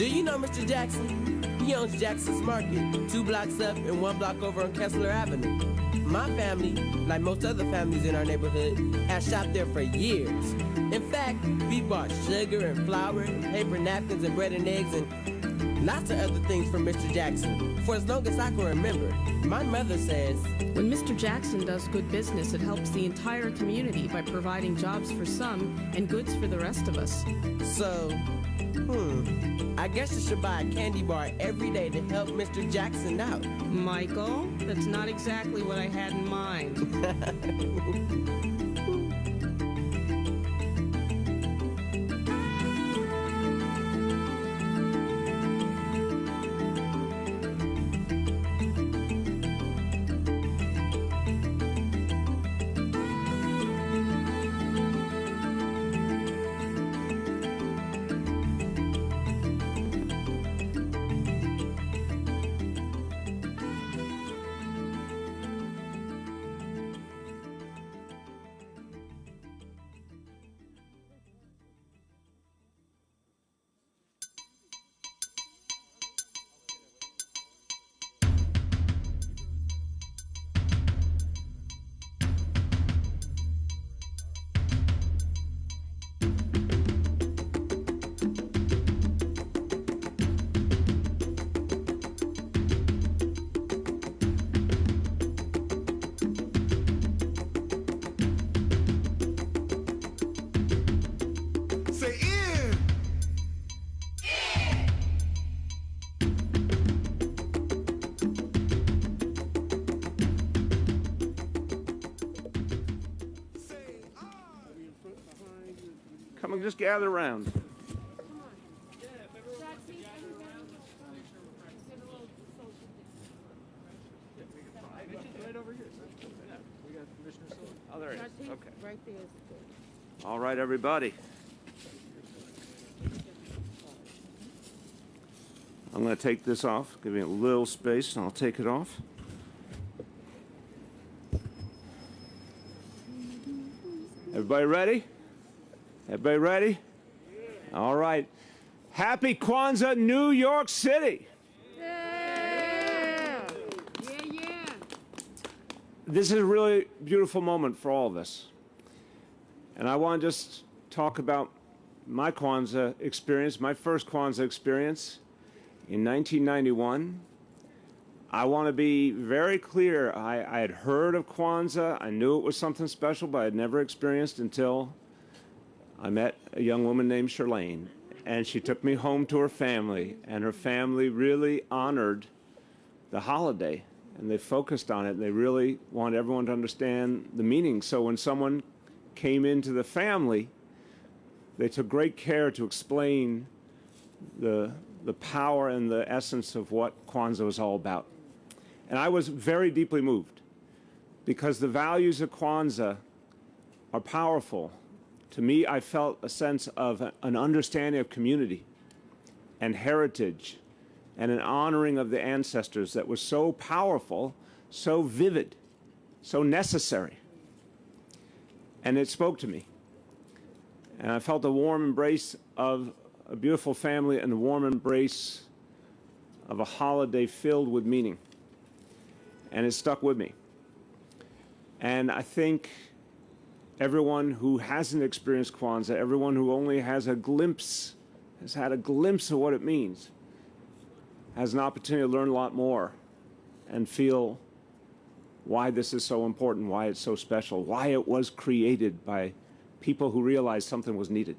Do you know Mr. Jackson? He owns Jackson's Market, 2 blocks up and 1 block over on Kessler Avenue. My family, like most other families in our neighborhood, has shopped there for years. In fact, we bought sugar and flour and paper napkins and bread and eggs and lots of other things from Mr. Jackson for as long as I can remember. My mother says, when Mr. Jackson does good business, it helps the entire community by providing jobs for some and goods for the rest of us. So, I guess you should buy a candy bar every day to help Mr. Jackson out. Michael, that's not exactly what I had in mind. Come and just gather around. Right over here. We got Commissioner Silver. Oh, there it is. Okay. Right there is good. All right, everybody. I'm going to take this off. Give me a little space, and I'll take it off. Everybody ready? Everybody ready? Yeah. All right. Happy Kwanzaa, New York City. Yeah! Yeah! This is a really beautiful moment for all of us. And I want to just talk about my Kwanzaa experience, my first Kwanzaa experience in 1991. I want to be very clear. I had heard of Kwanzaa. I knew it was something special, but I had never experienced until I met a young woman named Chirlaine. And she took me home to her family, and her family really honored the holiday, and they focused on it, and they really wanted everyone to understand the meaning. So when someone came into the family, they took great care to explain the power and the essence of what Kwanzaa was all about. And I was very deeply moved because the values of Kwanzaa are powerful. To me, I felt a sense of an understanding of community and heritage and an honoring of the ancestors that was so powerful, so vivid, so necessary. And it spoke to me. And I felt a warm embrace of a beautiful family and a warm embrace of a holiday filled with meaning. And it stuck with me. And I think everyone who hasn't experienced Kwanzaa, everyone who only has a glimpse, has had a glimpse of what it means, has an opportunity to learn a lot more and feel why this is so important, why it's so special, why it was created by people who realized something was needed.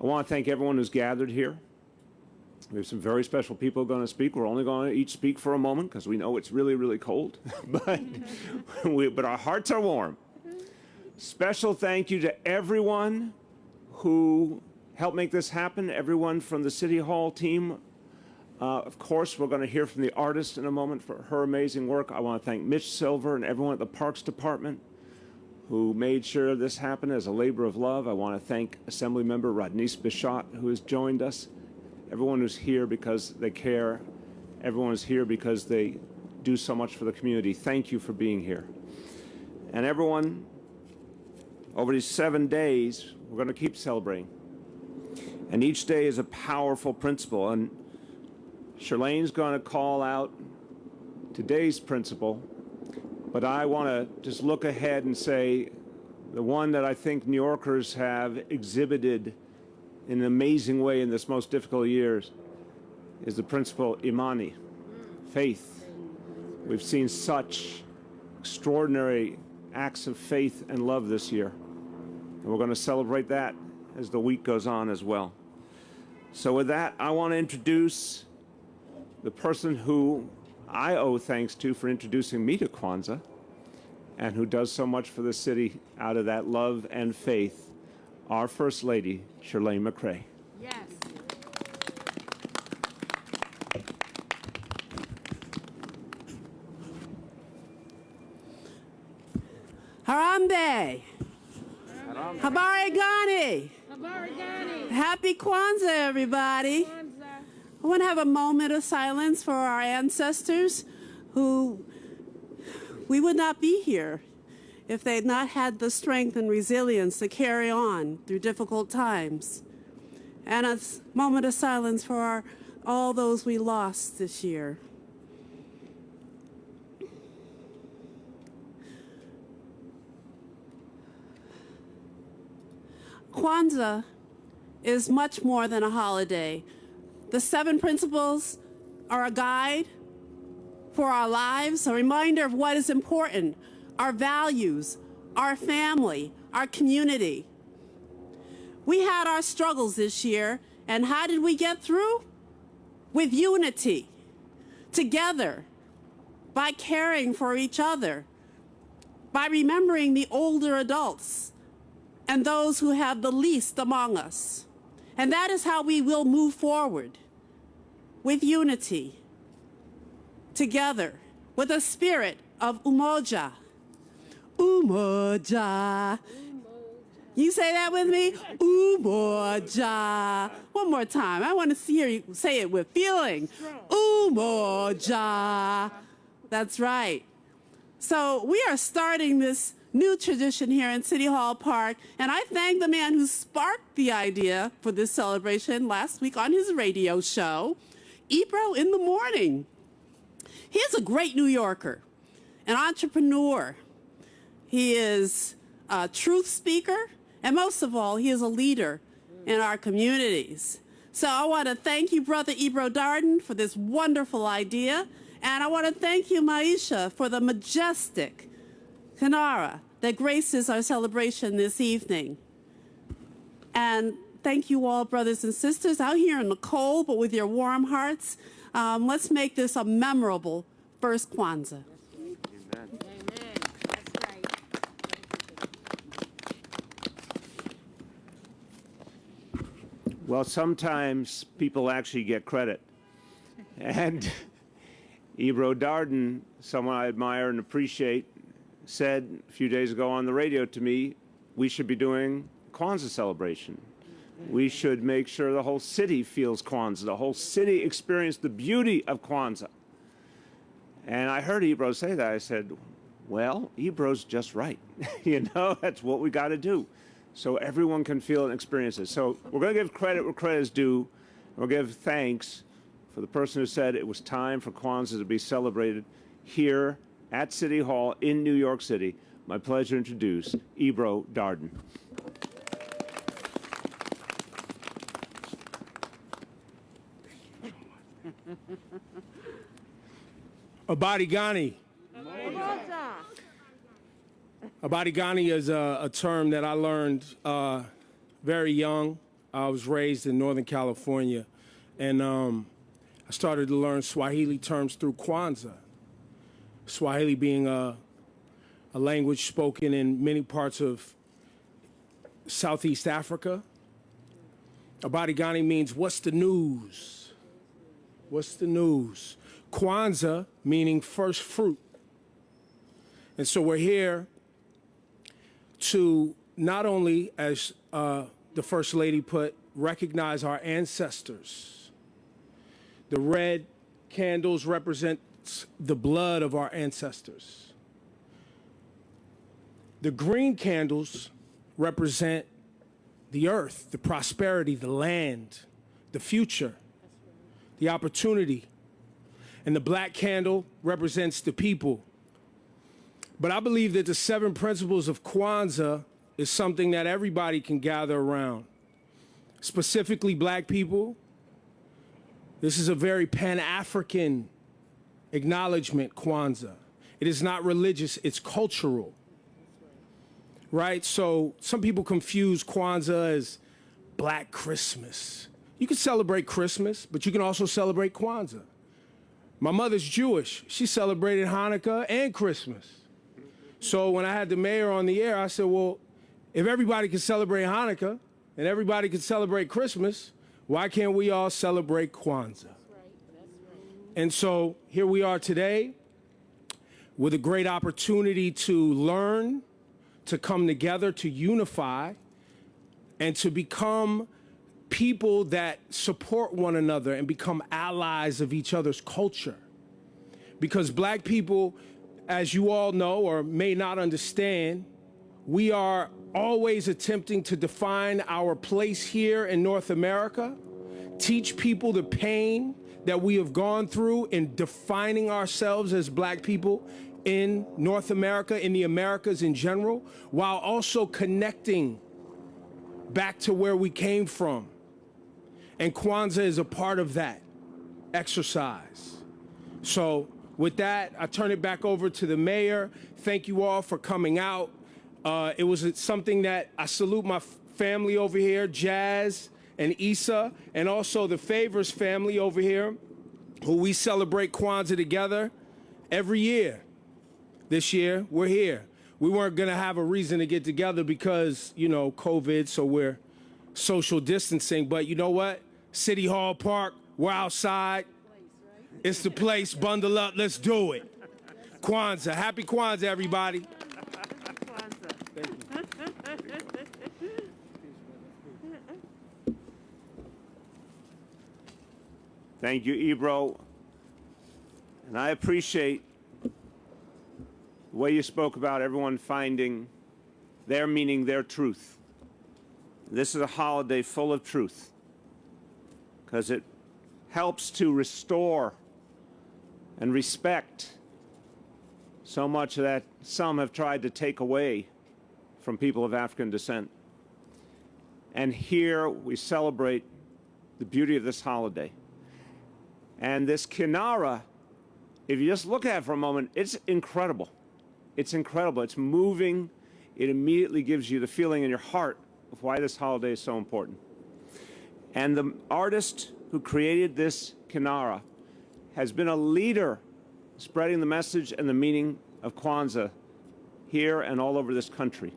I want to thank everyone who's gathered here. We have some very special people going to speak. We're only going to each speak for a moment because we know it's really, really cold, but our hearts are warm. Special thank you to everyone who helped make this happen, everyone from the City Hall team. Of course, we're going to hear from the artist in a moment for her amazing work. I want to thank Mitch Silver and everyone at the Parks Department who made sure this happened as a labor of love. I want to thank Assemblymember Rodneyce Bichot, who has joined us. Everyone who's here because they care. Everyone is here because they do so much for the community. Thank you for being here. And everyone, over these 7 days, we're going to keep celebrating. And each day is a powerful principle. And Chirlaine's going to call out today's principle, but I want to just look ahead and say the one that I think New Yorkers have exhibited in an amazing way in this most difficult years is the principle Imani, faith. We've seen such extraordinary acts of faith and love this year, and we're going to celebrate that as the week goes on as well. So with that, I want to introduce the person who I owe thanks to for introducing me to Kwanzaa and who does so much for the city out of that love and faith, our First Lady, Chirlaine McCray. Yes. Harambe. Habari Gani. Happy Kwanzaa, everybody. I want to have a moment of silence for our ancestors who we would not be here if they had not had the strength and resilience to carry on through difficult times. And a moment of silence for all those we lost this year. Kwanzaa is much more than a holiday. The 7 principles are a guide for our lives, a reminder of what is important, our values, our family, our community. We had our struggles this year, and how did we get through? With unity, together, by caring for each other, by remembering the older adults and those who have the least among us. And that is how we will move forward, with unity, together, with a spirit of umoja. Umoja. You say that with me? Umoja. One more time. I want to hear you say it with feeling. Umoja. That's right. So we are starting this new tradition here in City Hall Park, and I thank the man who sparked the idea for this celebration last week on his radio show, Ebro in the Morning. He is a great New Yorker, an entrepreneur. He is a truth speaker, and most of all, he is a leader in our communities. So I want to thank you, Brother Ebro Darden, for this wonderful idea, and I want to thank you, Maisha, for the majestic kinara that graces our celebration this evening. And thank you all, brothers and sisters, out here in the cold, but with your warm hearts. Let's make this a memorable first Kwanzaa. Amen. Amen. That's right. Well, sometimes people actually get credit. And Ebro Darden, someone I admire and appreciate, said a few days ago on the radio to me, we should be doing Kwanzaa celebration. We should make sure the whole city feels Kwanzaa, the whole city experience the beauty of Kwanzaa. And I heard Ebro say that. I said, well, Ebro's just right. You know, that's what we got to do so everyone can feel and experience it. So we're going to give credit where credit is due. We'll give thanks for the person who said it was time for Kwanzaa to be celebrated here at City Hall in New York City. My pleasure to introduce Ebro Darden. Abadigani. Abadigani is a term that I learned very young. I was raised in Northern California, and I started to learn Swahili terms through Kwanzaa. Swahili being a language spoken in many parts of Southeast Africa. Abadigani means, what's the news? What's the news? Kwanzaa meaning first fruit. And so we're here to not only, as the First Lady put, recognize our ancestors. The red candles represent the blood of our ancestors. The green candles represent the earth, the prosperity, the land, the future, the opportunity. And the black candle represents the people. But I believe that the 7 principles of Kwanzaa is something that everybody can gather around. Specifically black people. This is a very Pan-African acknowledgement, Kwanzaa. It is not religious, it's cultural. Right? So some people confuse Kwanzaa as Black Christmas. You can celebrate Christmas, but you can also celebrate Kwanzaa. My mother's Jewish. She celebrated Hanukkah and Christmas. So when I had the mayor on the air, I said, well, if everybody can celebrate Hanukkah and everybody can celebrate Christmas, why can't we all celebrate Kwanzaa? And so here we are today with a great opportunity to learn, to come together, to unify, and to become people that support one another and become allies of each other's culture. Because black people, as you all know or may not understand, we are always attempting to define our place here in North America, teach people the pain that we have gone through in defining ourselves as black people in North America, in the Americas in general, while also connecting back to where we came from. And Kwanzaa is a part of that exercise. So with that, I turn it back over to the mayor. Thank you all for coming out. It was something that I salute my family over here, Jazz and Issa, and also the Favors family over here, who we celebrate Kwanzaa together every year. This year, we're here. We weren't gonna have a reason to get together because, you know, COVID, so we're social distancing, but you know what? City Hall Park, we're outside. It's the place, bundle up, let's do it. Kwanzaa, happy Kwanzaa, everybody. Thank you, Ebro. And I appreciate the way you spoke about everyone finding their meaning, their truth. This is a holiday full of truth because it helps to restore and respect so much that some have tried to take away from people of African descent. And here we celebrate the beauty of this holiday. And this kinara, if you just look at it for a moment, it's incredible. It's incredible. It's moving. It immediately gives you the feeling in your heart of why this holiday is so important. And the artist who created this kinara has been a leader spreading the message and the meaning of Kwanzaa here and all over this country.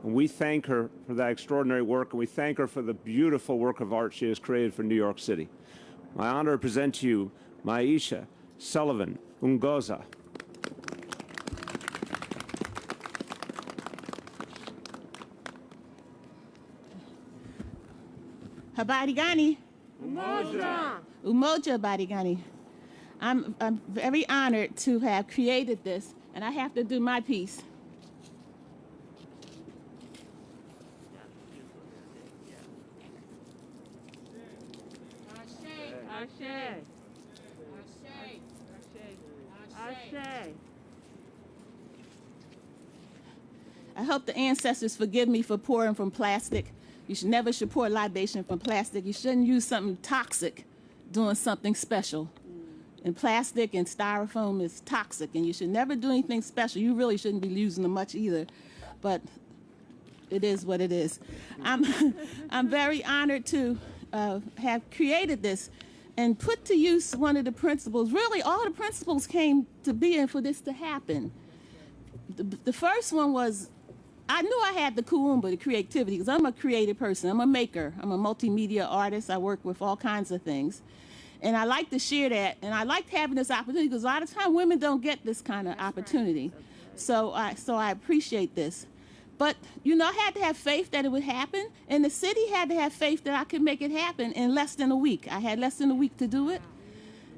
And we thank her for that extraordinary work, and we thank her for the beautiful work of art she has created for New York City. My honor to present to you Maisha Sullivan Ungoza. Habari gani? Umoja. Umoja habari gani. I'm very honored to have created this, and I have to do my piece. I hope the ancestors forgive me for pouring from plastic. You should never pour libation from plastic. You shouldn't use something toxic doing something special. And plastic and styrofoam is toxic, and you should never do anything special. You really shouldn't be using them much either, but it is what it is. I'm very honored to have created this and put to use one of the principles. Really, all the principles came to being for this to happen. The first one was, I knew I had the kuumba, the creativity, because I'm a creative person. I'm a maker. I'm a multimedia artist. I work with all kinds of things. And I like to share that, and I like having this opportunity because a lot of times women don't get this kind of opportunity. So I appreciate this. But, you know, I had to have faith that it would happen, and the city had to have faith that I could make it happen in less than a week. I had less than a week to do it.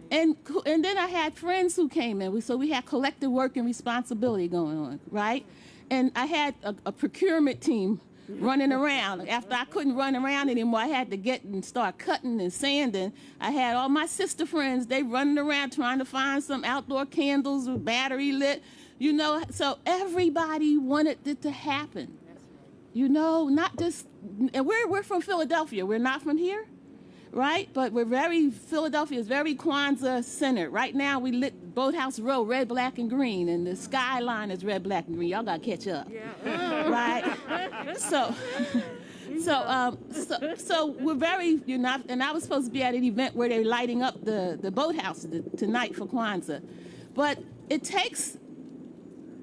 And then I had friends who came in, so we had collective work and responsibility going on, right? And I had a procurement team running around. After I couldn't run around anymore, I had to get and start cutting and sanding. I had all my sister friends, they running around trying to find some outdoor candles with battery lit, you know. So everybody wanted it to happen. You know, not just, and we're from Philadelphia. We're not from here, right? But Philadelphia is very Kwanzaa centered. Right now we lit Boathouse Row red, black, and green, and the skyline is red, black, and green. Y'all gotta catch up, right? So we're very, you know, and I was supposed to be at an event where they're lighting up the boathouse tonight for Kwanzaa. But it takes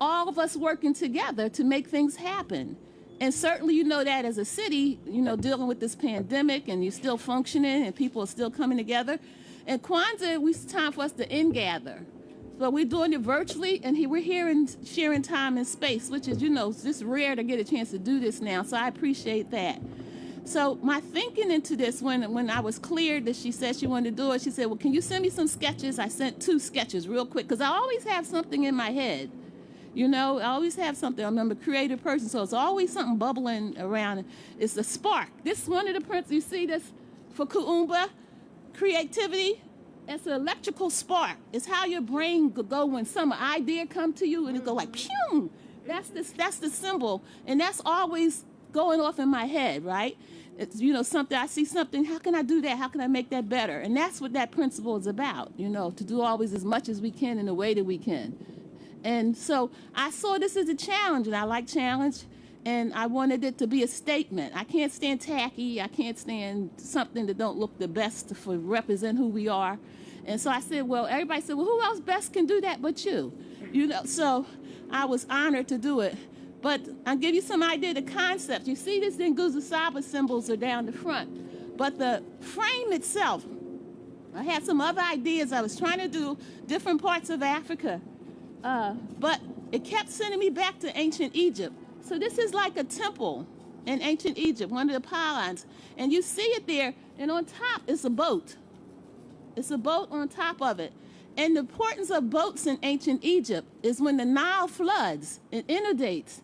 all of us working together to make things happen. And certainly you know that as a city, you know, dealing with this pandemic and you're still functioning and people are still coming together. And Kwanzaa, it's time for us to ingather. So we're doing it virtually, and we're here and sharing time and space, which is, you know, it's just rare to get a chance to do this now. So I appreciate that. So my thinking into this, when I was cleared that she said she wanted to do it, she said, well, can you send me some sketches? I sent 2 sketches real quick, because I always have something in my head. You know, I always have something. I'm a creative person, so it's always something bubbling around. It's a spark. This is one of the prints. You see this for Kuumba, creativity. It's an electrical spark. It's how your brain could go when some idea come to you and it go like, pew! That's the symbol, and that's always going off in my head, right? It's, you know, something, I see something, how can I do that? How can I make that better? And that's what that principle is about, you know, to do always as much as we can in the way that we can. And so I saw this as a challenge, and I like challenge, and I wanted it to be a statement. I can't stand tacky. I can't stand something that don't look the best for represent who we are. And so I said, well, everybody said, well, who else best can do that but you? You know, so I was honored to do it. But I'll give you some idea of the concept. You see this Nguzo Saba symbols are down the front. But the frame itself, I had some other ideas. I was trying to do different parts of Africa. But it kept sending me back to ancient Egypt. So this is like a temple in ancient Egypt, one of the pylons. And you see it there, and on top is a boat. It's a boat on top of it. And the importance of boats in ancient Egypt is when the Nile floods, it inundates.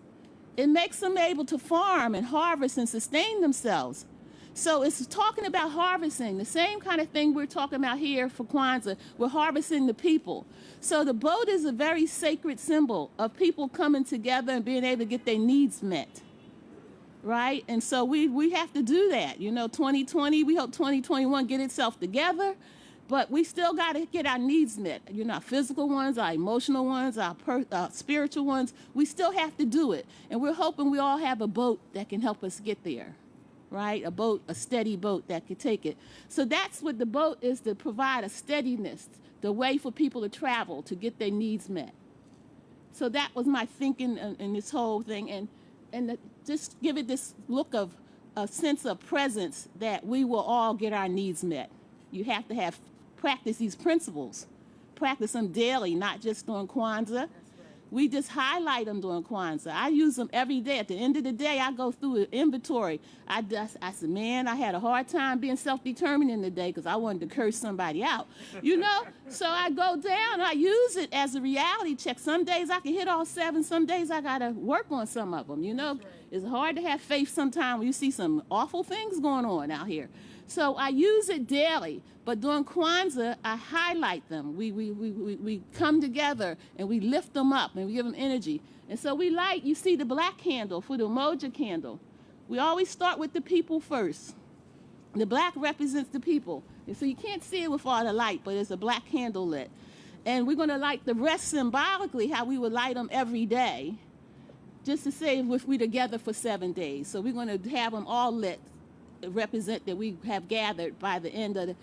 It makes them able to farm and harvest and sustain themselves. So it's talking about harvesting, the same kind of thing we're talking about here for Kwanzaa. We're harvesting the people. So the boat is a very sacred symbol of people coming together and being able to get their needs met, right? And so we have to do that. You know, 2020, we hope 2021 get itself together, but we still got to get our needs met. You know, our physical ones, our emotional ones, our spiritual ones. We still have to do it. And we're hoping we all have a boat that can help us get there. Right? A boat, a steady boat that could take it. So that's what the boat is, to provide a steadiness, the way for people to travel, to get their needs met. So that was my thinking in this whole thing, and just give it this look of a sense of presence that we will all get our needs met. You have to practice these principles, practice them daily, not just during Kwanzaa. We just highlight them during Kwanzaa. I use them every day. At the end of the day, I go through an inventory. I said, man, I had a hard time being self-determining today because I wanted to curse somebody out, you know? So I go down, I use it as a reality check. Some days I can hit all 7. Some days I got to work on some of them, you know? It's hard to have faith sometimes when you see some awful things going on out here. So I use it daily, but during Kwanzaa, I highlight them. We come together and we lift them up and we give them energy. And so we light, you see the black candle for the Umoja candle. We always start with the people first. The black represents the people. And so you can't see it with all the light, but it's a black candle lit. And we're gonna light the rest symbolically, how we would light them every day, just to say if we're together for 7 days. So we're gonna have them all lit, represent that we have gathered by the end of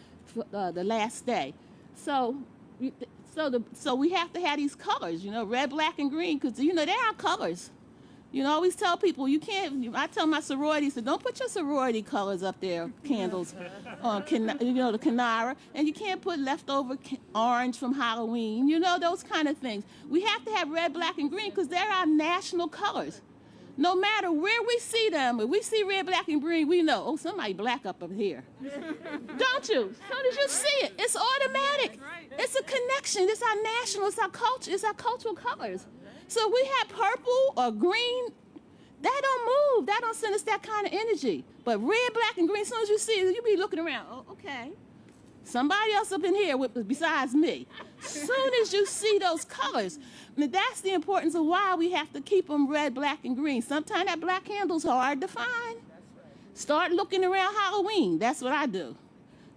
the last day. So we have to have these colors, you know, red, black, and green, because, you know, they're our colors. You know, I always tell people, you can't, I tell my sororities, so don't put your sorority colors up there, candles, on, you know, the kinara, and you can't put leftover orange from Halloween, you know, those kind of things. We have to have red, black, and green, because they're our national colors. No matter where we see them, if we see red, black, and green, we know, oh, somebody black up here. Don't you? So did you see it? It's automatic. It's a connection. It's our national, it's our culture, it's our cultural colors. So we have purple or green, That don't move. That don't send us that kind of energy. But red, black, and green, as soon as you see it, you be looking around. Oh, okay. Somebody else up in here besides me. Soon as you see those colors, I mean, that's the importance of why we have to keep them red, black, and green. Sometimes that black handle's hard to find. Start looking around Halloween. That's what I do.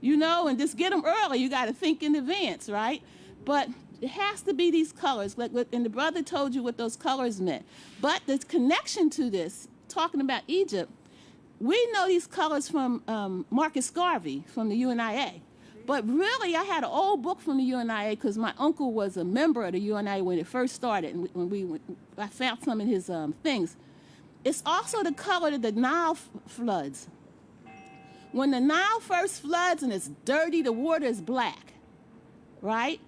You know, and just get them early. You got to think in advance, right? But it has to be these colors. And the brother told you what those colors meant. But the connection to this, talking about Egypt, we know these colors from Marcus Garvey from the UNIA. But really, I had an old book from the UNIA because my uncle was a member of the UNIA when it first started. And when I found some of his things. It's also the color of the Nile floods. When the Nile first floods and it's dirty, the water is black, right?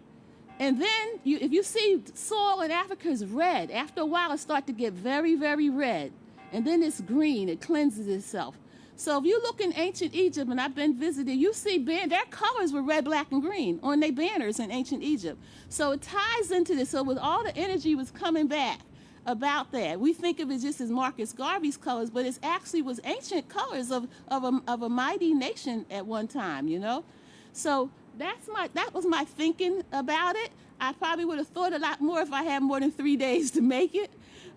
And then if you see soil in Africa is red, after a while it starts to get very, very red. And then it's green, it cleanses itself. So if you look in ancient Egypt, and I've been visited, you see their colors were red, black, and green on their banners in ancient Egypt. So it ties into this. So with all the energy was coming back about that. We think of it just as Marcus Garvey's colors, but it actually was ancient colors of a mighty nation at one time, you know? So that was my thinking about it. I probably would have thought a lot more if I had more than 3 days to make it.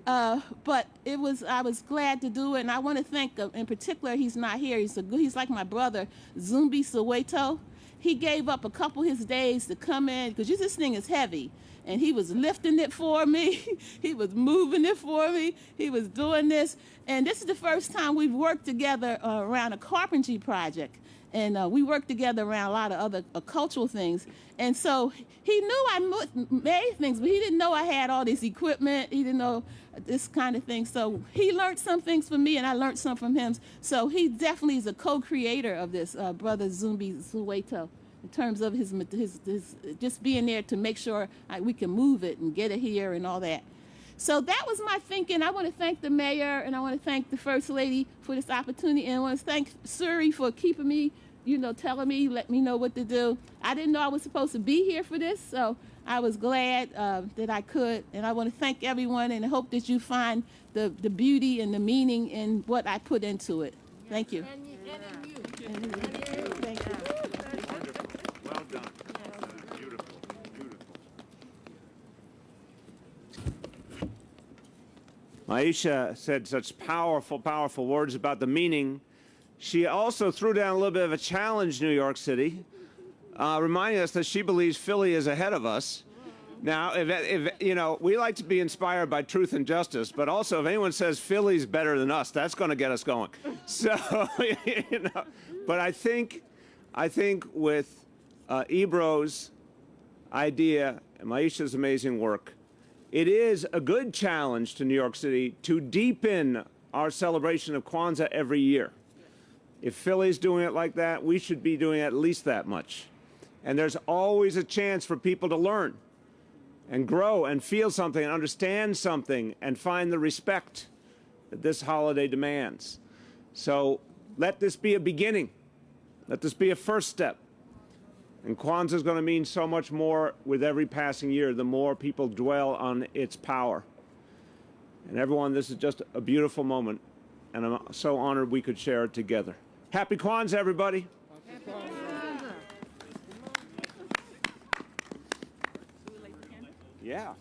But I was glad to do it, and I want to thank, in particular, he's not here. He's like my brother, Zumbi Soweto. He gave up a couple of his days to come in, because this thing is heavy. And he was lifting it for me. He was moving it for me. He was doing this. And this is the first time we've worked together around a carpentry project. And we worked together around a lot of other cultural things. And so he knew I made things, but he didn't know I had all this equipment. He didn't know this kind of thing. So he learned some things from me, and I learned some from him. So he definitely is a co-creator of this, brother Zumbi Soweto, in terms of his just being there to make sure we can move it and get it here and all that. So that was my thinking. I want to thank the mayor, and I want to thank the First Lady for this opportunity, and I want to thank Suri for keeping me, telling me, let me know what to do. I didn't know I was supposed to be here for this, so I was glad that I could. And I want to thank everyone, and I hope that you find the beauty and the meaning in what I put into it. Thank you. Thank you. Well done. Beautiful, beautiful. Maisha said such powerful, powerful words about the meaning. She also threw down a little bit of a challenge, New York City, reminding us that she believes Philly is ahead of us. Now, if we like to be inspired by truth and justice, but also if anyone says Philly's better than us, that's going to get us going. So, but I think with Ibro's idea and Maisha's amazing work, it is a good challenge to New York City to deepen our celebration of Kwanzaa every year. If Philly's doing it like that, we should be doing at least that much. And there's always a chance for people to learn and grow and feel something and understand something and find the respect that this holiday demands. So let this be a beginning. Let this be a first step. And Kwanzaa is going to mean so much more with every passing year, the more people dwell on its power. And everyone, this is just a beautiful moment, and I'm so honored we could share it together. Happy Kwanzaa, everybody. Happy Kwanzaa. Yeah.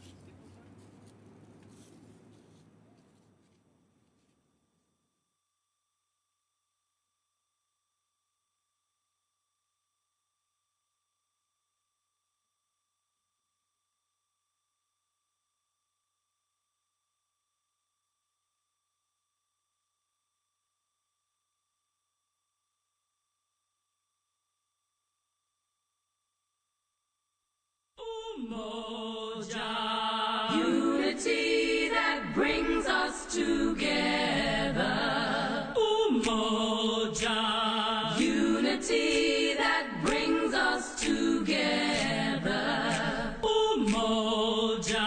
Unity that brings us together. Umoja. Unity that brings us together. Umoja.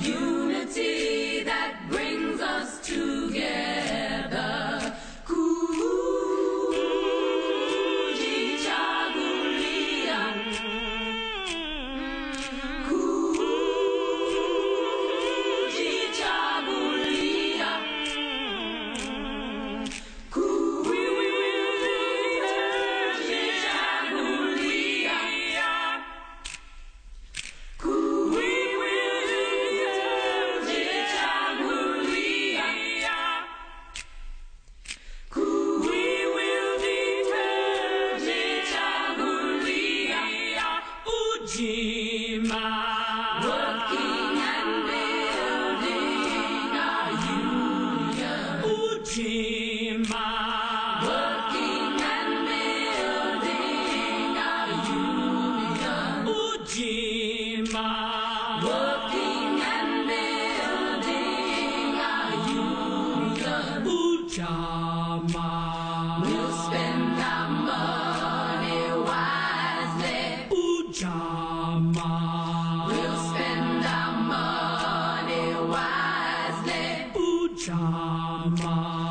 Unity that brings us together. Kujichagulia. Kujichagulia. Ujima. Working and building our union. Ujima. Working and building our union. Ujama. We'll spend our money wisely. Ujama. We'll spend our money wisely. Ujama.